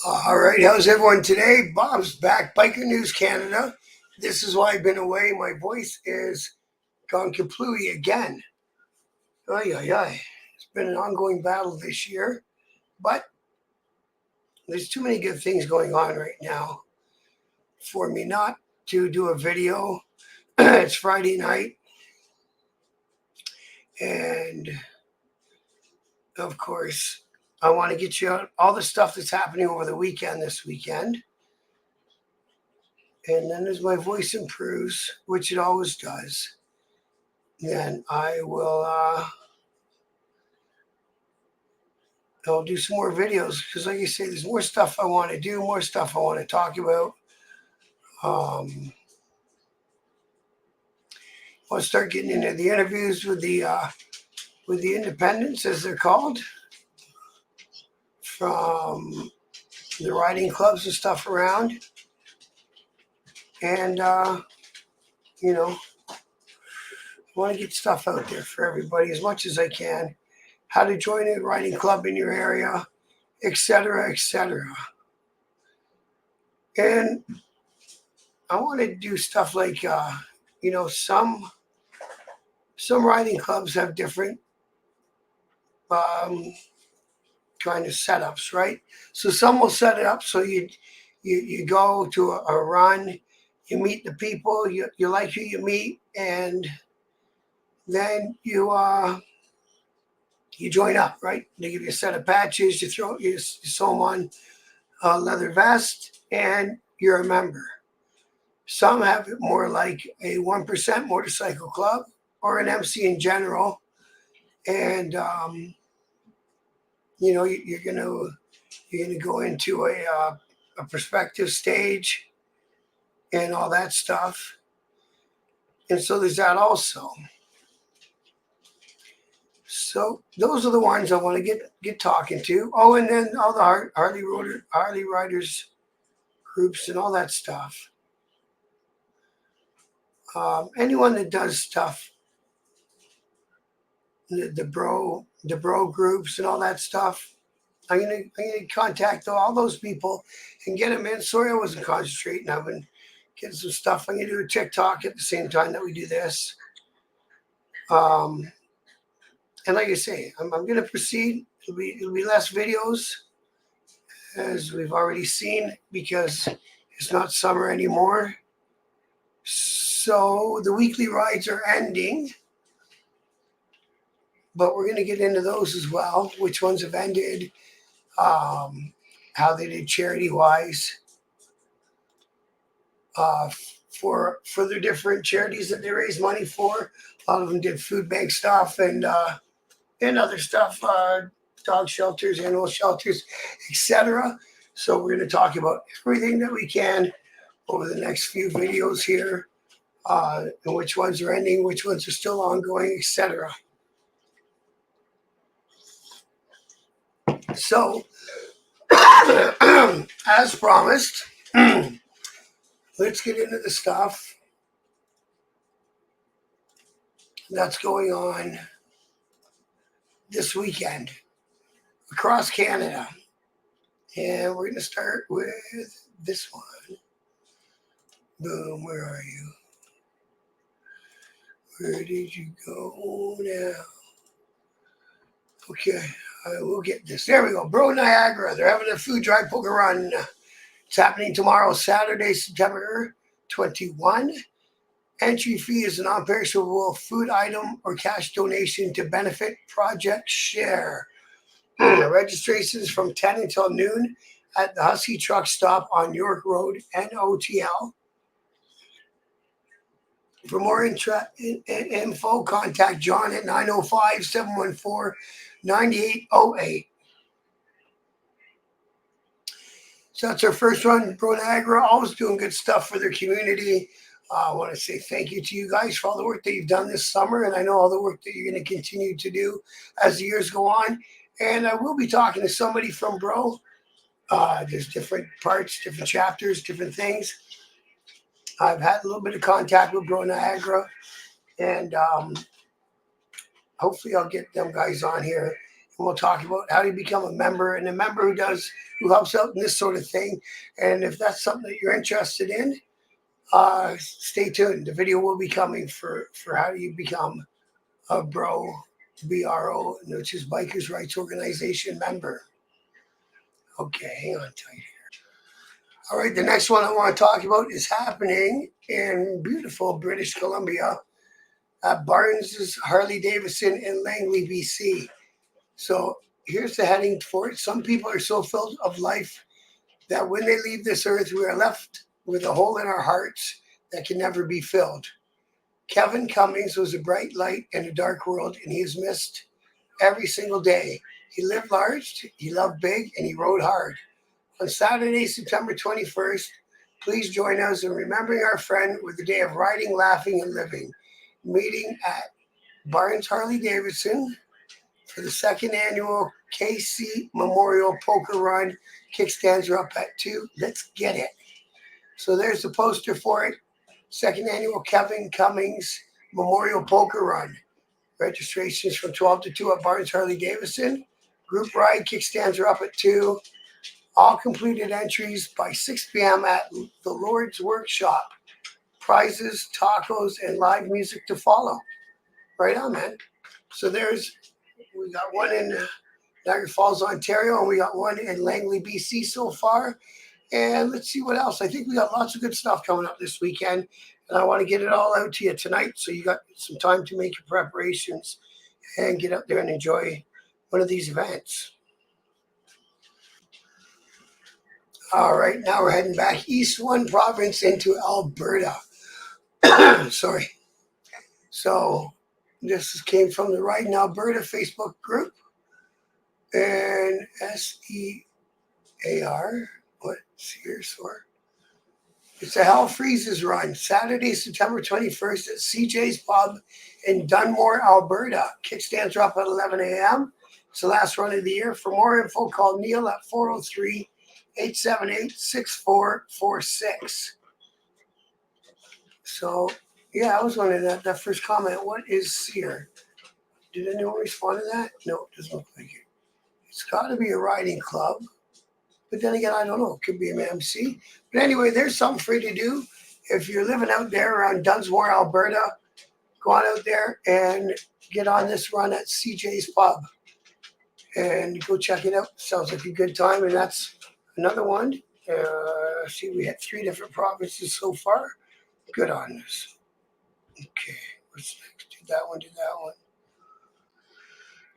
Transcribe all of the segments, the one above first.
All right, how's everyone today? Bob's back, Biker News Canada. This is why I've been away. My voice is gone kaplooey again. Ay, ay, ay. It's been an ongoing battle this year, but there's too many good things going on right now for me not to do a video. It's Friday night, and of course, I want to get you out all the stuff that's happening over the weekend this weekend. And then as my voice improves, which it always does, then I'll do some more videos because, like I say, there's more stuff I want to do, more stuff I want to talk about. I'll start getting into the interviews with the independents, as they're called, from the riding clubs and stuff around, and I want to get stuff out there for everybody as much as I can. How to join a riding club in your area, etc., etc. And I want to do stuff like, some riding clubs have different kind of setups, right? So some will set it up so you go to a run, you meet the people, you like who you meet, and then you join up, right? They give you a set of patches, you sew them on a leather vest, and you're a member. Some have it more like a 1% motorcycle club or an MC in general, and you're gonna go into a perspective stage and all that stuff, and so there's that also. So those are the ones I want to get talking to. Oh, and then all the Harley riders groups and all that stuff. Anyone that does stuff, the bro groups and all that stuff, I'm gonna contact all those people and get them in. Sorry, I wasn't concentrating. I've been getting some stuff. I'm gonna do a TikTok at the same time that we do this. And like I say, I'm gonna proceed. It'll be less videos, as we've already seen, because it's not summer anymore. So the weekly rides are ending, but we're gonna get into those as well. Which ones have ended? How they did charity-wise for the different charities that they raise money for. A lot of them did food bank stuff and other stuff, dog shelters, animal shelters, etc. So we're going to talk about everything that we can over the next few videos here, and which ones are ending, which ones are still ongoing, etc. So, as promised, let's get into the stuff that's going on this weekend across Canada. And we're going to start with this one. Boom, where are you? Where did you go now? Okay, I will get this. There we go. Bro Niagara. They're having a food drive poker run. It's happening tomorrow, Saturday, September 21. Entry fee is a non-perishable food item or cash donation to benefit Project Share. Registration is from 10 until noon at the Husky Truck Stop on York Road, NOTL. For more info, contact John at 905-714-9808. So that's our first run. Bro Niagara, always doing good stuff for their community. I want to say thank you to you guys for all the work that you've done this summer, and I know all the work that you're going to continue to do as the years go on. And I will be talking to somebody from Bro. There's different parts, different chapters, different things. I've had a little bit of contact with Bro Niagara, and hopefully I'll get them guys on here And we'll talk about how you become a member and a member who helps out in this sort of thing. And if that's something that you're interested in, stay tuned. The video will be coming for how you become a BRO, which is Bikers Rights Organization member. Okay, hang on tight here. All right, the next one I want to talk about is happening in beautiful British Columbia at Barnes' Harley Davidson in Langley, BC. So here's the heading for it. Some people are so filled of life that when they leave this earth, we are left with a hole in our hearts that can never be filled. Kevin Cummings was a bright light in a dark world, and he is missed every single day. He lived large, he loved big, and he rode hard. On Saturday, September 21st, please join us in remembering our friend with a day of riding, laughing, and living. Meeting at Barnes Harley Davidson for the second annual KC Memorial Poker Run. Kickstands are up at 2. Let's get it. So there's the poster for it. Second annual Kevin Cummings Memorial Poker Run. Registrations from 12 to 2 at Barnes Harley Davidson. Group ride kickstands are up at 2. All completed entries by 6 p.m. at the Lord's Workshop. Prizes, tacos, and live music to follow. Right on, man. So we got one in Niagara Falls, Ontario, and we got one in Langley, BC so far. And let's see what else. I think we got lots of good stuff coming up this weekend, and I want to get it all out to you tonight so you got some time to make your preparations and get out there and enjoy one of these events. All right, now we're heading back east one province into Alberta. Sorry. So this came from the Ride in Alberta Facebook group. And SEAR, what's here, for? It's a Hell Freezes run, Saturday, September 21st at CJ's Pub in Dunmore, Alberta. Kickstands are up at 11 a.m. It's the last run of the year. For more info, call Neil at 403-878-6446. So, yeah, I was wondering that first comment. What is SEAR? Did anyone respond to that? No, it doesn't look like it. It's got to be a riding club. But then again, I don't know. It could be an MC. But anyway, there's something for you to do. If you're living out there around Dunsmore, Alberta, go on out there and get on this run at CJ's Pub. And go check it out. Sounds like a good time. And that's another one. See, we had 3 different provinces so far. Good on this. Okay, what's next? Do that one, do that one.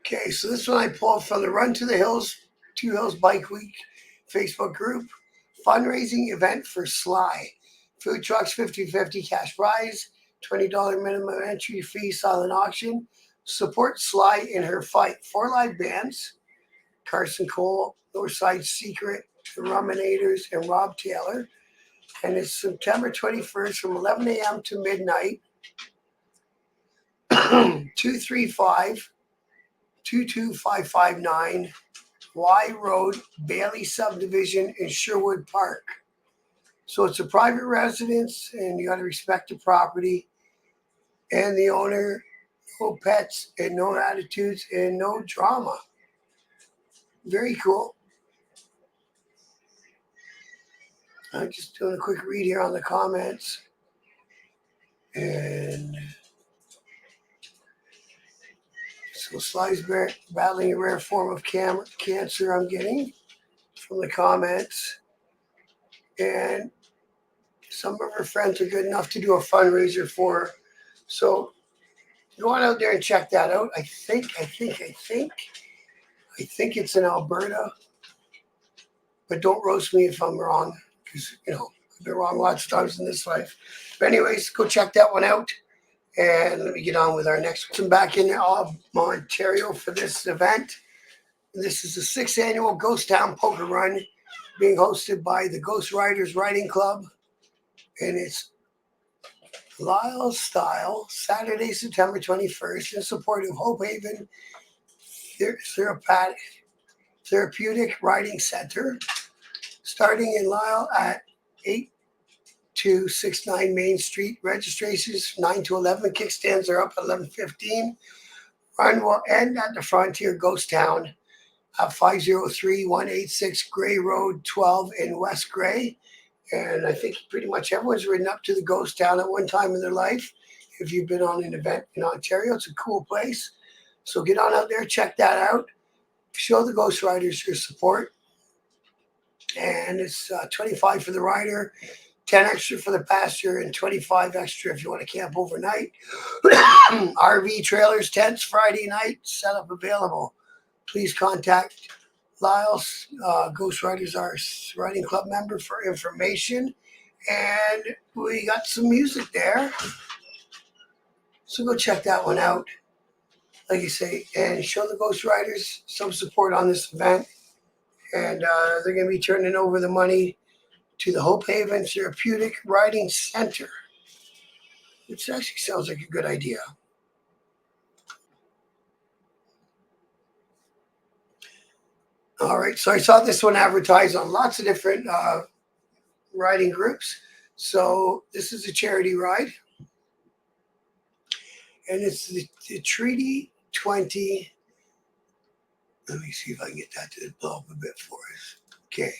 Okay, so this one I pulled from the Run to the Hills, 2 Hills Bike Week Facebook group. Fundraising event for Sly. Food trucks, 50-50 cash prize, $20 minimum entry fee, silent auction. Support Sly in her fight. 4 live bands, Carson Cole, Northside Secret, the Ruminators, and Rob Taylor. And it's September 21st from 11 a.m. to midnight. 235-22559 Y Road, Bailey Subdivision in Sherwood Park. So it's a private residence, and you got to respect the property and the owner. No pets and no attitudes and no drama. Very cool. I'm just doing a quick read here on the comments. And so Sly's battling a rare form of cancer, I'm getting from the comments. And some of her friends are good enough to do a fundraiser for her. So go on out there and check that out. I think it's in Alberta. But don't roast me if I'm wrong, because, I've been wrong lots of times in this life. But anyways, go check that one out. And let me get on with our next one. I'm back in Ontario for this event. This is the 6th annual Ghost Town Poker Run being hosted by the Ghost Riders Riding Club. And it's Lyle Style, Saturday, September 21st, in support of Hope Haven Therapeutic Riding Center, starting in Lyle at 8269 Main Street. Registrations 9 to 11. Kickstands are up at 11:15. Run will end at the Frontier Ghost Town at 503-186 Gray Road 12 in West Gray. And I think pretty much everyone's ridden up to the Ghost Town at one time in their life. If you've been on an event in Ontario, it's a cool place. So get on out there, check that out. Show the Ghost Riders your support. And it's $25 for the rider, 10 extra for the passenger, and 25 extra if you want to camp overnight. RV trailers, tents, Friday night, setup available. Please contact Lyle's Ghost Riders, our riding club member, for information. And we got some music there, so go check that one out. Like you say, and show the Ghost Riders some support on this event. And they're going to be turning over the money to the Hope Haven Therapeutic Riding Center, which actually sounds like a good idea. All right, so I saw this one advertised on lots of different riding groups. So this is a charity ride, and it's the Treaty 20. Let me see if I can get that to blow up a bit for us. Okay,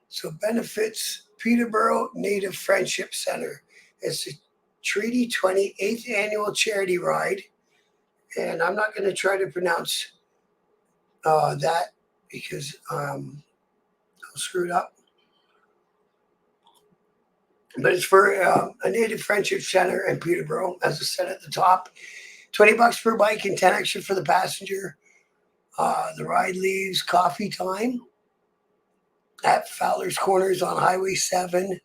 so benefits Peterborough Native Friendship Center. It's the Treaty 28th annual charity ride, and I'm not going to try to pronounce that because I'll screw it up. But it's for a Native Friendship Center in Peterborough, as I said at the top. $20 per bike and 10 extra for the passenger. The ride leaves coffee time at Fowler's Corners on Highway 7.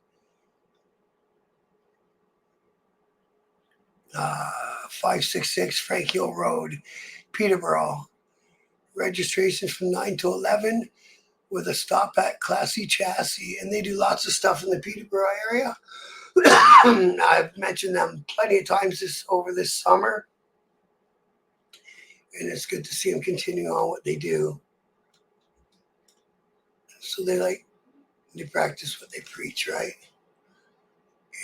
566 Frank Hill Road, Peterborough. Registration from 9 to 11 with a stop at Classy Chassis. And they do lots of stuff in the Peterborough area. I've mentioned them plenty of times over this summer. And it's good to see them continuing on what they do. So they practice what they preach, right?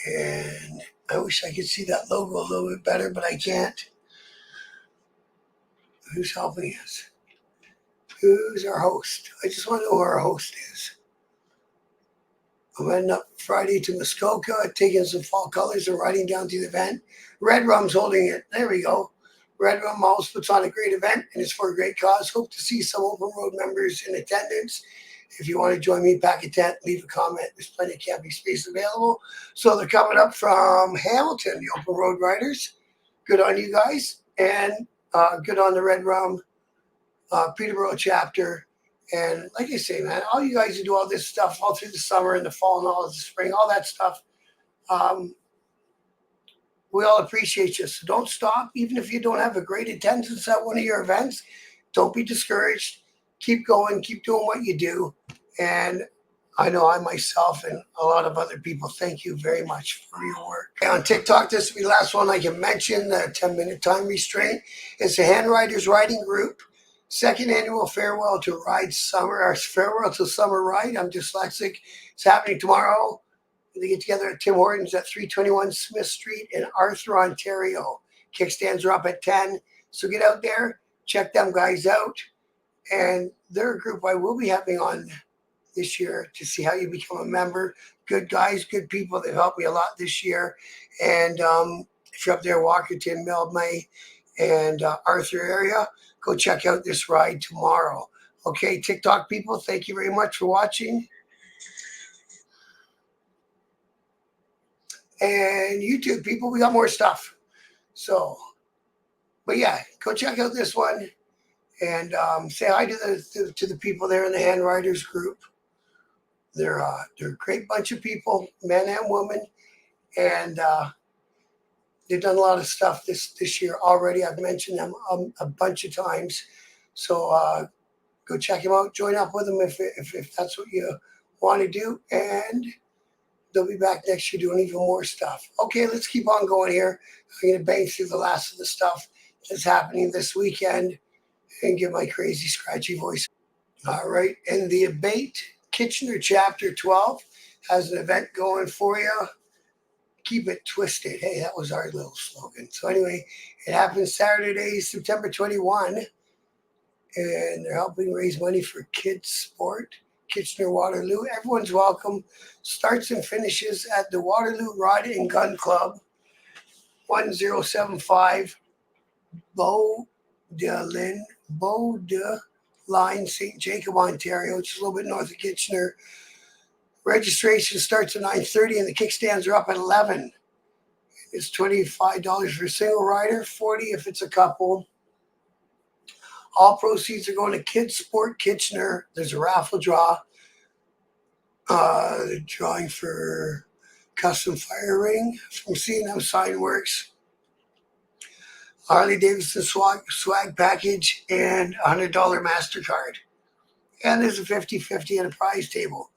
And I wish I could see that logo a little bit better, but I can't. Who's helping us? Who's our host? I just want to know who our host is. I'm heading up Friday to Muskoka, taking some fall colors and riding down to the event. Red Rum's holding it. There we go. Red Rum always puts on a great event, and it's for a great cause. Hope to see some Open Road members in attendance. If you want to join me, pack a tent, leave a comment. There's plenty of camping space available. So they're coming up from Hamilton, the Open Road Riders. Good on you guys, and good on the Red Rum Peterborough chapter. And like I say, man, all you guys who do all this stuff all through the summer and the fall and all of the spring, all that stuff, we all appreciate you. So don't stop. Even if you don't have a great attendance at one of your events, don't be discouraged. Keep going. Keep doing what you do. And I know I myself and a lot of other people thank you very much for your work. On TikTok, this will be the last one I can mention, the 10-minute time restraint. It's the Hand Riders Riding Group. Second annual Farewell to Ride Summer, our Farewell to Summer Ride. I'm dyslexic. It's happening tomorrow. They get together at Tim Hortons at 321 Smith Street in Arthur, Ontario. Kickstands are up at 10. So get out there, check them guys out. And they're a group I will be having on this year to see how you become a member. Good guys, good people. They've helped me a lot this year. And if you're up there, Walkerton, Melbourne, and Arthur area, go check out this ride tomorrow. Okay, TikTok people, thank you very much for watching. And YouTube people, we got more stuff. So, but yeah, go check out this one and say hi to the people there in the Hand Riders group. They're a great bunch of people, men and women, and they've done a lot of stuff this year already. I've mentioned them a bunch of times. So go check them out. Join up with them if that's what you want to do. And they'll be back next year doing even more stuff. Okay, let's keep on going here. I'm going to bang through the last of the stuff that's happening this weekend and give my crazy, scratchy voice. All right, and the Abate Kitchener Chapter 12 has an event going for you keep it twisted. Hey, that was our little slogan. So anyway, it happens Saturday, September 21, and they're helping raise money for kids sport, Kitchener Waterloo. Everyone's welcome. Starts and finishes at the Waterloo Rod and Gun Club, 1075 Beau de Line, St. Jacob, Ontario, which is a little bit north of Kitchener. Registration starts at 9:30 and the kickstands are up at 11. It's $25 for a single rider, 40 if it's a couple. All proceeds are going to Kids Sport Kitchener. There's a raffle draw. Drawing for custom fire ring from C&M Sign Works. Harley Davidson swag package and $100 MasterCard. And there's a 50-50 and a prize table.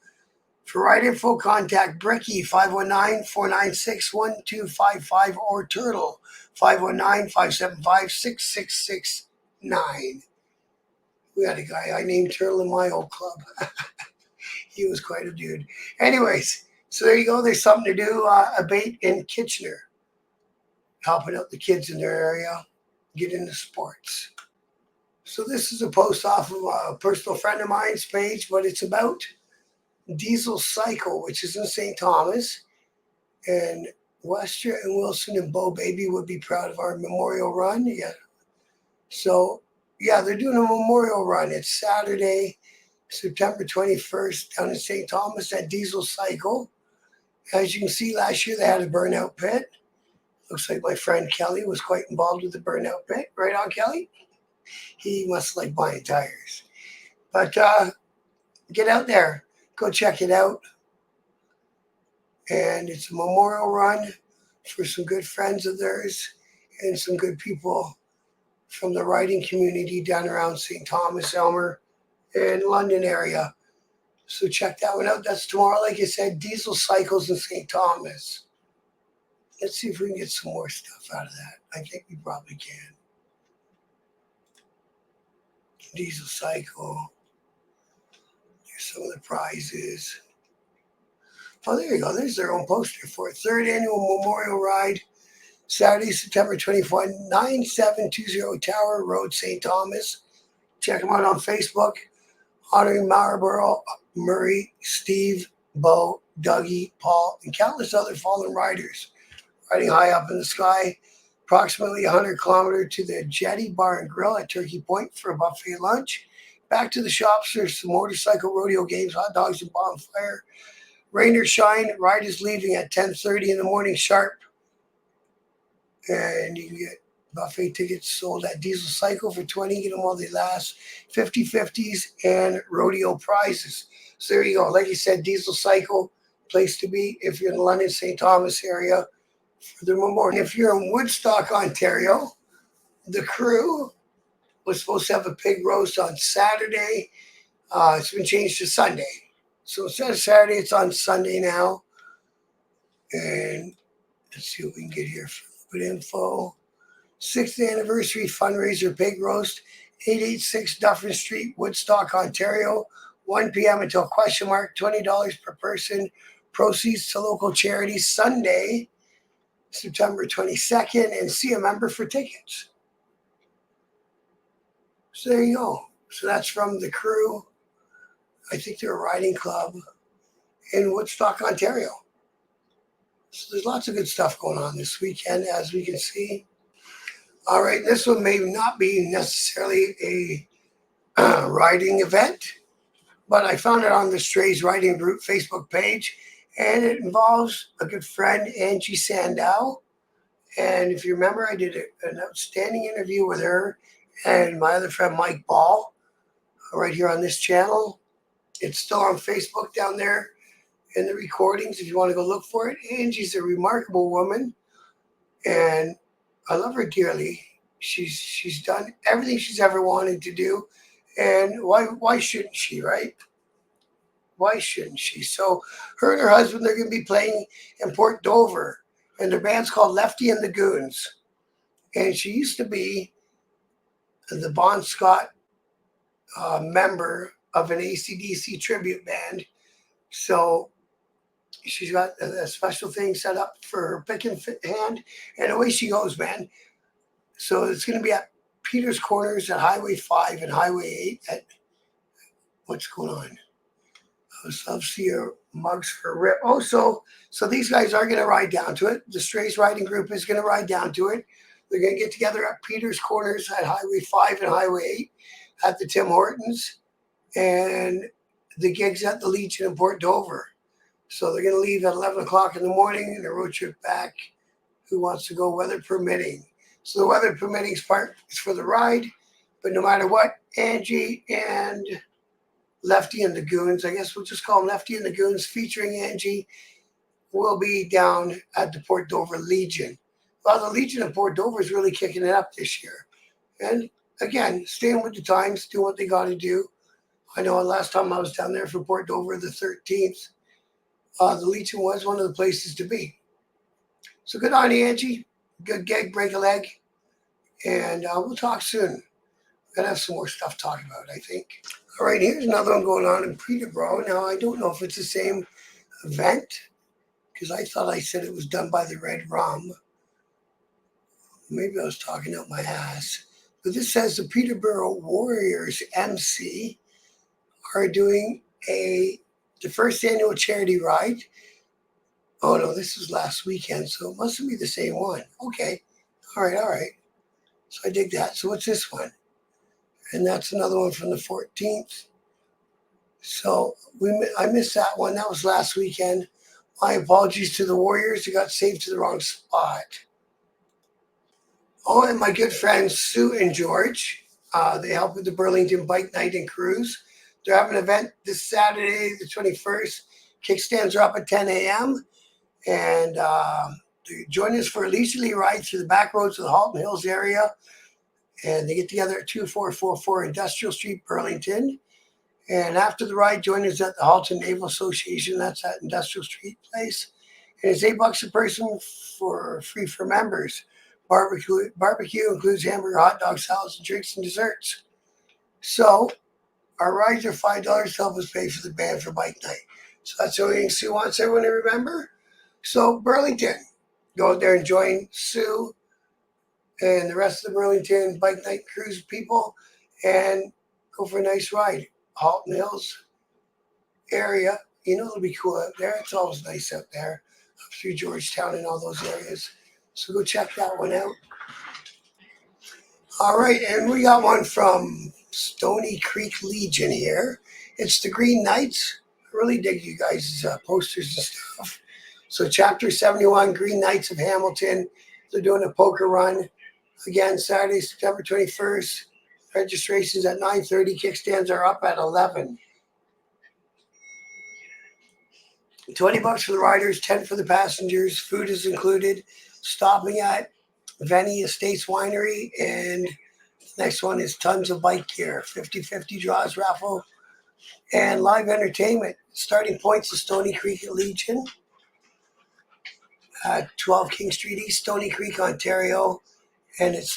For ride info, contact Bricky 519-496-1255 or Turtle 519-575-6669. We had a guy I named Turtle in my old club. He was quite a dude. Anyways, so there you go. There's something to do. A bait in Kitchener, helping out the kids in their area get into sports. So this is a post off of a personal friend of mine's page, but it's about Diesel Cycle, which is in St. Thomas. And Wester and Wilson and Bo Baby would be proud of our memorial run. Yeah. So, yeah, they're doing a memorial run. It's Saturday, September 21st, down in St. Thomas at Diesel Cycle. As you can see, last year they had a burnout pit. Looks like my friend Kelly was quite involved with the burnout pit. Right on, Kelly? He must like buying tires. But get out there. Go check it out. And it's a memorial run for some good friends of theirs and some good people from the riding community down around St. Thomas, Elmer, and London area. So check that one out. That's tomorrow, like I said, Diesel Cycles in St. Thomas. Let's see if we can get some more stuff out of that. I think we probably can. Diesel Cycle. Here's some of the prizes. Oh, there you go. There's their own poster for it. Third annual Memorial Ride, Saturday, September 21, 9720 Tower Road, St. Thomas. Check them out on Facebook. Honoring Marlborough, Murray, Steve, Bo, Dougie, Paul, and countless other fallen riders. Riding high up in the sky, approximately 100 kilometers to the Jetty Bar and Grill at Turkey Point for a buffet lunch. Back to the shops, there's some motorcycle rodeo games, hot dogs, and bonfire. Rain or shine, ride is leaving at 10:30 in the morning sharp. And you can get buffet tickets sold at Diesel Cycle for 20. Get them while they last. 50/50s and rodeo prizes. So there you go. Like you said, Diesel Cycle, place to be if you're in the London, St. Thomas area for the memorial. If you're in Woodstock, Ontario, the crew was supposed to have a pig roast on Saturday. It's been changed to Sunday. So instead of Saturday, it's on Sunday now. And let's see what we can get here for a little bit of info. 6th anniversary fundraiser pig roast, 886 Dufferin Street, Woodstock, Ontario. 1 p.m. until $20 per person. Proceeds to local charities. Sunday, September 22nd, and see a member for tickets. So there you go. So that's from the crew. I think they're a riding club in Woodstock, Ontario. So there's lots of good stuff going on this weekend, as we can see. All right, this one may not be necessarily a riding event, but I found it on the Strays Riding Group Facebook page, and it involves a good friend, Angie Sandow. And if you remember, I did an outstanding interview with her and my other friend, Mike Ball, right here on this channel. It's still on Facebook down there in the recordings if you want to go look for it. Angie's a remarkable woman, and I love her dearly. She's done everything she's ever wanted to do, and why shouldn't she, right? Why shouldn't she? So her and her husband, they're going to be playing in Port Dover, and their band's called Lefty and the Goons. And she used to be the Bon Scott member of an AC/DC tribute band. So She's got a special thing set up for her pick and fit hand, and away she goes, man. So it's going to be at Peter's Corners at Highway 5 and Highway 8 at, what's going on? I'll see your mugs for rip. Oh, so these guys are going to ride down to it. The Strays riding group is going to ride down to it. They're going to get together at Peter's Corners at Highway 5 and Highway 8 at the Tim Hortons. And the gig's at the Legion in Port Dover. So they're going to leave at 11 o'clock in the morning and a road trip back. Who wants to go, weather permitting? So the weather permitting part is for the ride. But no matter what, Angie and Lefty and the Goons, I guess we'll just call them Lefty and the Goons, featuring Angie, will be down at the Port Dover Legion. Well, the Legion of Port Dover is really kicking it up this year. And again, staying with the times, doing what they got to do. I know last time I was down there for Port Dover the 13th, the Legion was one of the places to be. So good on you, Angie. Good gig, break a leg. And we'll talk soon. We're going to have some more stuff to talk about, I think. All right, here's another one going on in Peterborough. Now, I don't know if it's the same event, because I thought I said it was done by the Red Rum. Maybe I was talking out my ass. But this says the Peterborough Warriors MC are doing the first annual charity ride. Oh, no, this was last weekend, so it mustn't be the same one. Okay. All right. So I dig that. So what's this one? And that's another one from the 14th. So I missed that one. That was last weekend. My apologies to the Warriors. They got saved to the wrong spot. Oh, and my good friends Sue and George. They help with the Burlington Bike Night and Cruise. They're having an event this Saturday, the 21st. Kickstands are up at 10 a.m. And join us for a leisurely ride through the back roads of the Halton Hills area. And they get together at 2444 Industrial Street, Burlington. And after the ride, join us at the Halton Naval Association. That's at Industrial Street Place. And it's $8 a person for free for members. Barbecue includes hamburger, hot dog, salads, and drinks and desserts. So our rides are $5 to help us pay for the band for bike night. So that's the only thing Sue wants everyone to remember. So Burlington, go out there and join Sue and the rest of the Burlington Bike Night Cruise people and go for a nice ride. Halton Hills area, it'll be cool out there. It's always nice out there, up through Georgetown and all those areas. So go check that one out. All right, and we got one from Stony Creek Legion here. It's the Green Knights. I really dig you guys' posters and stuff. So Chapter 71, Green Knights of Hamilton. They're doing a poker run. Again, Saturday, September 21st. Registrations at 9:30. Kickstands are up at 11. $20 for the riders, 10 for the passengers. Food is included. Stopping at Venny Estates Winery. And the next one is tons of bike gear. 50-50 draws raffle. And live entertainment. Starting points is Stony Creek Legion at 12 King Street East, Stony Creek, Ontario. And it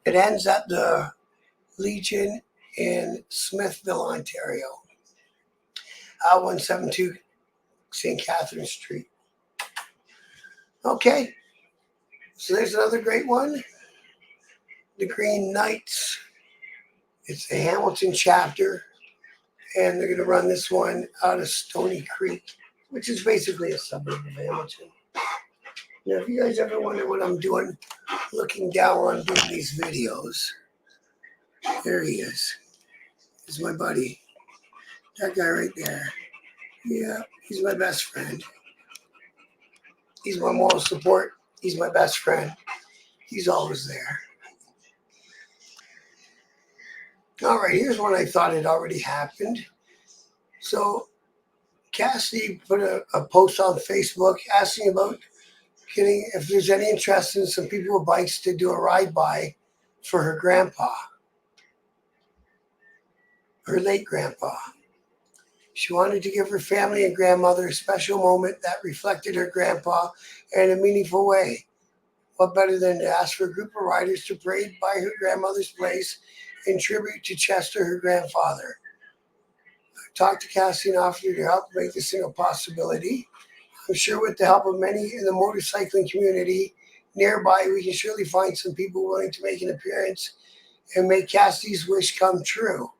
ends at the Legion in Smithville, Ontario. 172 St. Catherine Street. Okay, so there's another great one. The Green Knights. It's the Hamilton chapter, and they're going to run this one out of Stony Creek, which is basically a suburb of Hamilton. Now, if you guys ever wonder what I'm doing, looking down while I'm doing these videos, there he is. He's my buddy. That guy right there. Yeah, he's my best friend. He's my moral support. He's my best friend. He's always there. All right, here's one I thought had already happened. So Cassidy put a post on Facebook asking about getting, if there's any interest in some people with bikes to do a ride-by for her grandpa, her late grandpa. She wanted to give her family and grandmother a special moment that reflected her grandpa in a meaningful way. What better than to ask for a group of riders to parade by her grandmother's place in tribute to Chester, her grandfather. I talked to Cassie and offered to help make this thing a possibility. I'm sure with the help of many in the motorcycling community nearby, we can surely find some people willing to make an appearance and make Cassidy's wish come true.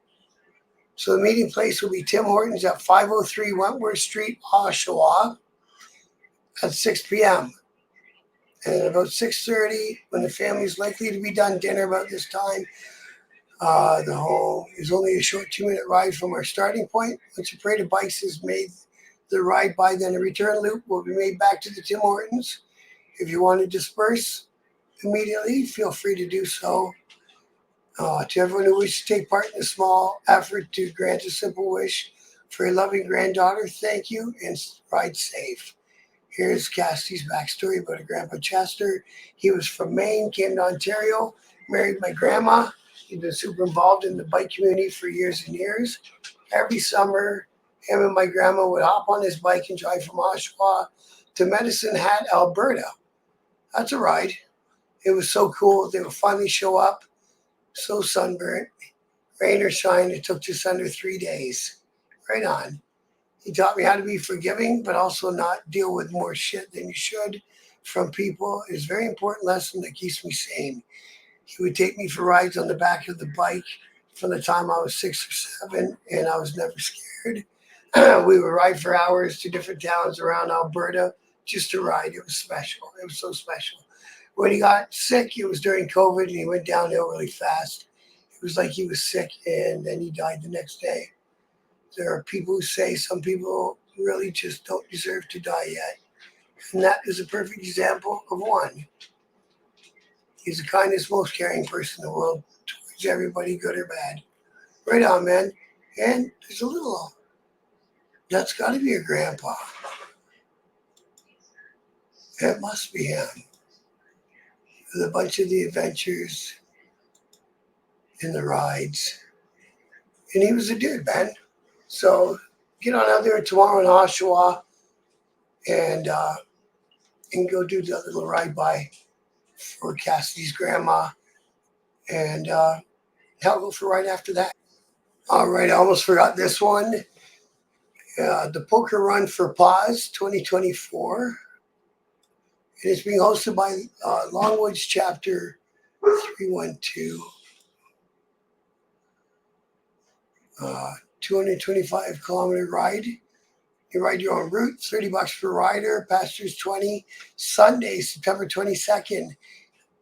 So the meeting place will be Tim Hortons at 503 Wentworth Street, Oshawa, at 6 p.m. And about 6:30, when the family is likely to be done dinner about this time, the home is only a short 2-minute ride from our starting point. Once a parade of bikes has made the ride by, then a return loop will be made back to the Tim Hortons. If you want to disperse immediately, feel free to do so. To everyone who wishes to take part in a small effort to grant a simple wish for a loving granddaughter, thank you and ride safe. Here's Cassidy's backstory about her grandpa Chester. He was from Maine, came to Ontario, married my grandma. He'd been super involved in the bike community for years and years. Every summer, him and my grandma would hop on his bike and drive from Oshawa to Medicine Hat, Alberta. That's a ride. It was so cool. They would finally show up, so sunburnt. Rain or shine, it took just under 3 days. Right on. He taught me how to be forgiving, but also not deal with more shit than you should from people. It's a very important lesson that keeps me sane. He would take me for rides on the back of the bike from the time I was 6 or 7, and I was never scared. We would ride for hours to different towns around Alberta just to ride. It was special. It was so special. When he got sick, it was during COVID, and he went downhill really fast. It was like he was sick, and then he died the next day. There are people who say some people really just don't deserve to die yet. And that is a perfect example of one. He's the kindest, most caring person in the world towards everybody, good or bad. Right on, man. And there's a little, that's got to be your grandpa. It must be him. With a bunch of the adventures and the rides. And he was a dude, man. So get on out there tomorrow in Oshawa and go do the little ride by for Cassidy's grandma. And I'll go for right after that. All right, I almost forgot this one. The Poker Run for Pause 2024. It is being hosted by Longwoods Chapter 312. 225-kilometer ride. You ride your own route, $30 per rider, passengers 20. Sunday, September 22nd,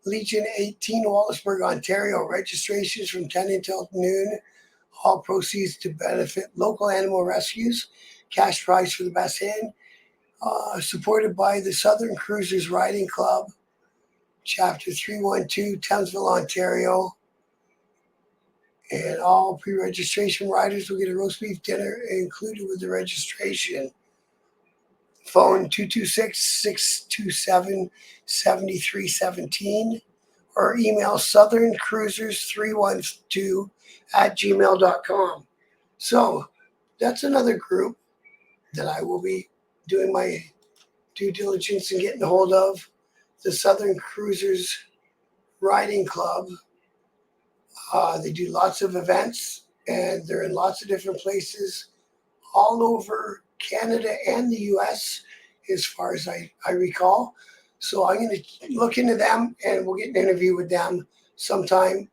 Legion 18, Wallaceburg, Ontario. Registrations from 10 until noon. All proceeds to benefit local animal rescues. Cash prize for the best hand. Supported by the Southern Cruisers Riding Club, Chapter 312, Townsville, Ontario. And all pre-registration riders will get a roast beef dinner included with the registration. Phone 226-627-7317 or email southerncruisers312@gmail.com. So that's another group that I will be doing my due diligence and getting a hold of. The Southern Cruisers Riding Club. They do lots of events, and they're in lots of different places all over Canada and the US, as far as I recall. So I'm going to look into them, and we'll get an interview with them sometime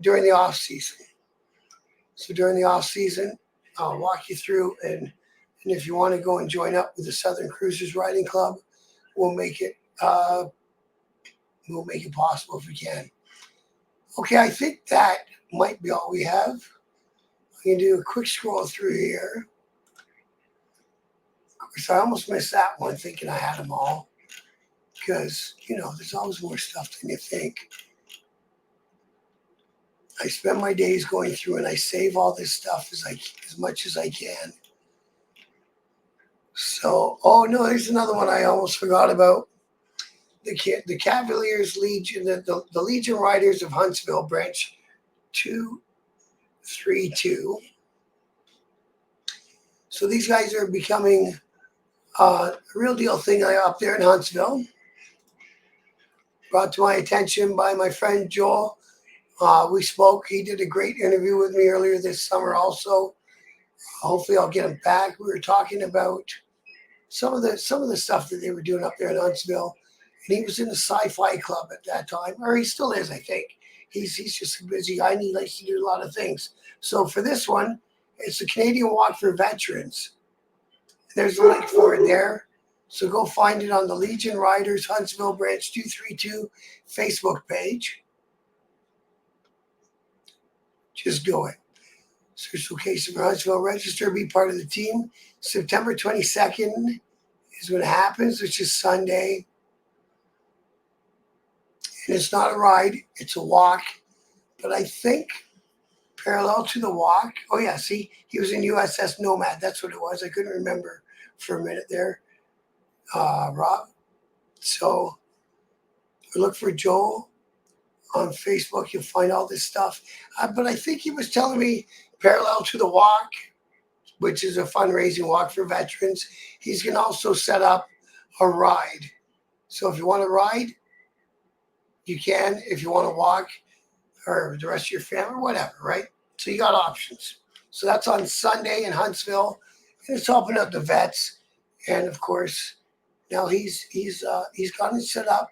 during the off season. So during the off season, I'll walk you through, and if you want to go and join up with the Southern Cruisers Riding Club, we'll make it possible if we can. Okay, I think that might be all we have. I'm going to do a quick scroll through here. Of course, I almost missed that one thinking I had them all. Because, there's always more stuff than you think. I spend my days going through and I save all this stuff as much as I can. So, oh no, there's another one I almost forgot about. The Cavaliers Legion, the Legion Riders of Huntsville, Branch 232. So these guys are becoming a real deal thing up there in Huntsville. Brought to my attention by my friend Joel. We spoke. He did a great interview with me earlier this summer also. Hopefully I'll get him back. We were talking about some of the stuff that they were doing up there in Huntsville. And he was in the sci-fi club at that time, or he still is, I think. He's just a busy guy, and he likes to do a lot of things. So for this one, it's the Canadian Walk for Veterans. There's a link for it there. So go find it on the Legion Riders Huntsville Branch 232 Facebook page. Just do it. Search location for Huntsville, register, be part of the team. September 22nd is when it happens, which is Sunday. And it's not a ride, it's a walk. But I think parallel to the walk, oh yeah, see, he was in USS Nomad. That's what it was. I couldn't remember for a minute there, Rob. So look for Joel on Facebook. You'll find all this stuff. But I think he was telling me parallel to the walk, which is a fundraising walk for veterans, he's going to also set up a ride. So if you want to ride, you can. If you want to walk, or the rest of your family, whatever, right? So you got options. So that's on Sunday in Huntsville, and it's helping out the vets. And of course, now he's gone and set up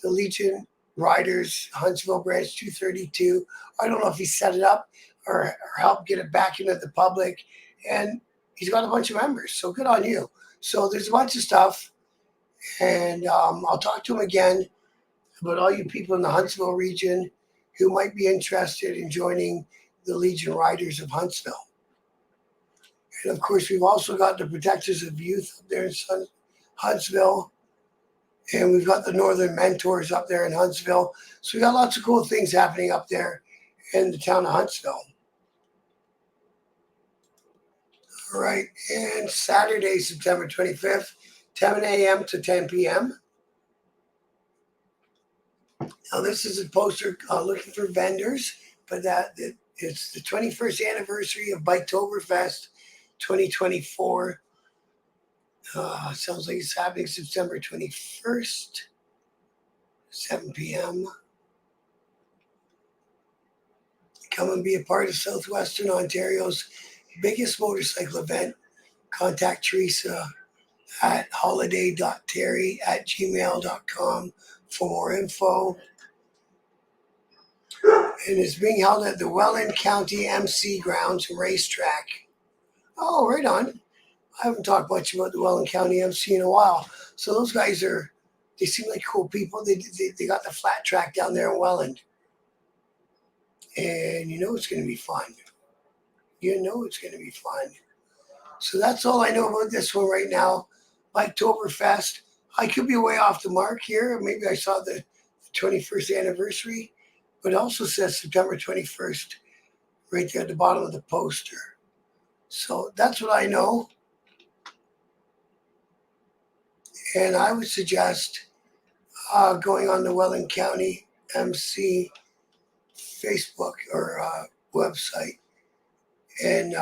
the Legion Riders Huntsville Branch 232. I don't know if he set it up or helped get it back into the public. And he's got a bunch of members, so good on you. So there's a bunch of stuff, and I'll talk to him again about all you people in the Huntsville region who might be interested in joining the Legion Riders of Huntsville. And of course, we've also got the Protectors of Youth up there in Huntsville. And we've got the Northern Mentors up there in Huntsville. So we got lots of cool things happening up there in the town of Huntsville. All right, and Saturday, September 25th, 10 a.m. to 10 p.m. Now, this is a poster looking for vendors, but it's the 21st anniversary of Biketoberfest 2024. Sounds like it's happening September 21st, 7 p.m. Come and be a part of Southwestern Ontario's biggest motorcycle event. Contact Teresa at holiday.terry@gmail.com for more info. And it's being held at the Welland County MC Grounds and Racetrack. Oh, right on. I haven't talked much about the Welland County MC in a while. So those guys they seem like cool people. They got the flat track down there in Welland. And you know it's going to be fun. You know it's going to be fun. So that's all I know about this one right now. Biketoberfest. I could be way off the mark here. Maybe I saw the 21st anniversary. But it also says September 21st right there at the bottom of the poster. So that's what I know. And I would suggest going on the Welland County MC Facebook or website and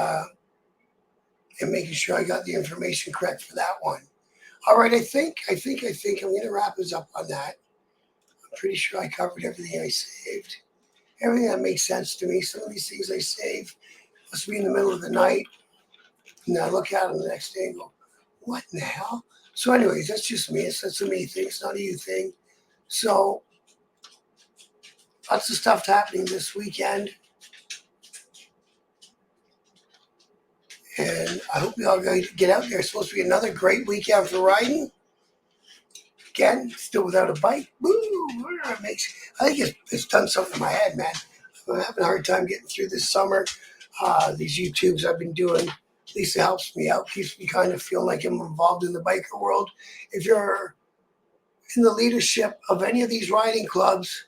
making sure I got the information correct for that one. All right, I think I'm going to wrap us up on that. I'm pretty sure I covered everything I saved. Everything that makes sense to me. Some of these things I save must be in the middle of the night. And I look at them the next day and go, what in the hell? So anyways, that's just me. That's a me thing. It's not a you thing. So lots of stuff happening this weekend. And I hope you all get out there. It's supposed to be another great weekend for riding. Again, still without a bike. Woo! I think it's done something in my head, man. I'm having a hard time getting through this summer. These YouTubes I've been doing, at least it helps me out, keeps me kind of feeling like I'm involved in the biker world. If you're in the leadership of any of these riding clubs,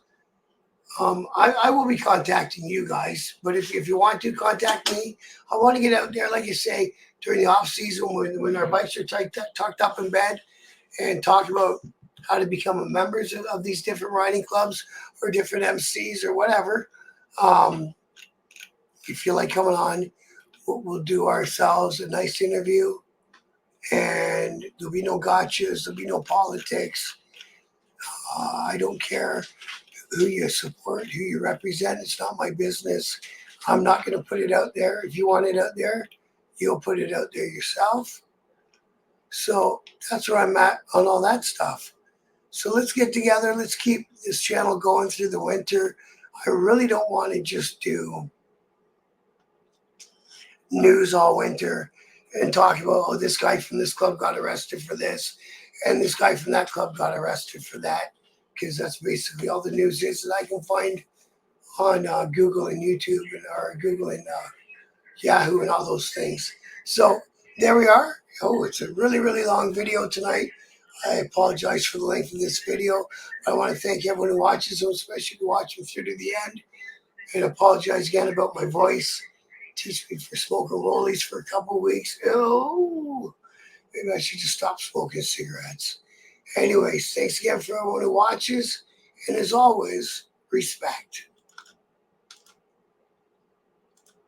I will be contacting you guys. But if you want to contact me, I want to get out there, like you say, during the off season when our bikes are tucked up in bed, and talk about how to become members of these different riding clubs or different MCs or whatever. If you feel like coming on, we'll do ourselves a nice interview, and there'll be no gotchas, there'll be no politics. I don't care who you support, who you represent. It's not my business. I'm not going to put it out there. If you want it out there, you'll put it out there yourself. So that's where I'm at on all that stuff. So let's get together. Let's keep this channel going through the winter. I really don't want to just do news all winter and talk about, oh, this guy from this club got arrested for this, and this guy from that club got arrested for that, because that's basically all the news is that I can find on Google and YouTube or Google and Yahoo and all those things. So there we are. Oh, it's a really, really long video tonight. I apologize for the length of this video. I want to thank everyone who watches, and especially who watches through to the end. And apologize again about my voice. Teach me for smoking rollies for a couple of weeks. Oh, maybe I should just stop smoking cigarettes. Anyways, thanks again for everyone who watches. And as always, respect.